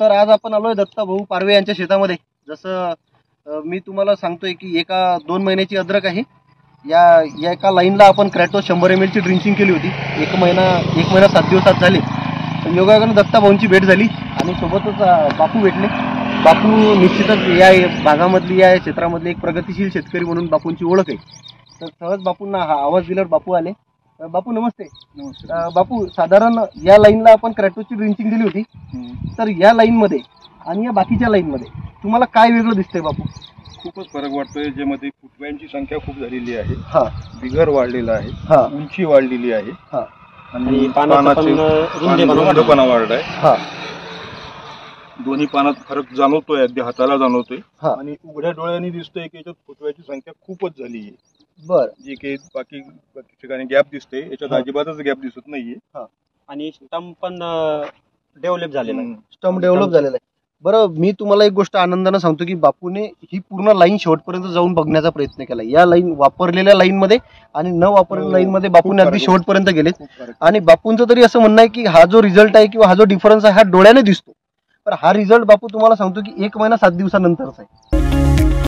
तर आज आपण आलोय दत्ता भाऊ पारवे यांच्या शेतामध्ये. जसं मी तुम्हाला सांगतोय की एका 2 महिन्याची अद्रक आहे. या एका लाईनला आपण क्रॅटोस 100 ml ची ड्रिंचिंग केली होती. एक महिना 7 दिवसात झाले. योगायोगाने दत्ता भाऊंची भेट झाली आणि सोबतच बापू भेटले. बापू निश्चितच या भागामधली या क्षेत्रामधले एक प्रगतिशील शेतकरी म्हणून बापूंची ओळख आहे. तर सहज बापूंना हा आवाज दिल्यावर बापू आले. बापू नमस्ते. बापू, साधारण या लाईनला आपण क्रॅटोसची ड्रिंचिंग दिली होती. तर या लाईनमध्ये आणि या बाकीच्या लाईनमध्ये तुम्हाला काय वेगळं दिसतंय बापू? खूपच फरक वाटतोय. ज्यामध्ये फुटव्यांची संख्या खूप झालेली आहे, बिगर वाढलेला आहे, उंची वाढलेली आहे आणि रुंदपणा वाढलाय. दोन्ही पानात फरक जाणवतोय, अगदी हाताला जाणवतोय आणि उघड्या डोळ्यांनी दिसतोय की याच्यात फुटव्याची संख्या खूपच झाली आहे. बर, जे काही बाकी ठिकाणी गॅप दिसते, याच्यात अजिबातच गॅप दिसत नाहीये आणि स्टंप पण डेव्हलप झालेला आहे. स्टंप डेव्हलप झालेला आहे. बरं, मी तुम्हाला एक गोष्ट आनंदाने सांगतो की बापूने ही पूर्ण लाईन शेवटपर्यंत जाऊन बघण्याचा प्रयत्न केला. या लाईन वापरलेल्या लाईन मध्ये आणि न वापरलेल्या लाईन मध्ये बापूने अगदी शेवटपर्यंत गेलेत. आणि बापूंचं तरी असं म्हणणं आहे की हा जो रिझल्ट आहे किंवा हा जो डिफरन्स आहे हा डोळ्याने दिसतो. पण हा रिझल्ट बापू तुम्हाला सांगतो की 1 महिना 7 दिवसानंतरच आहे.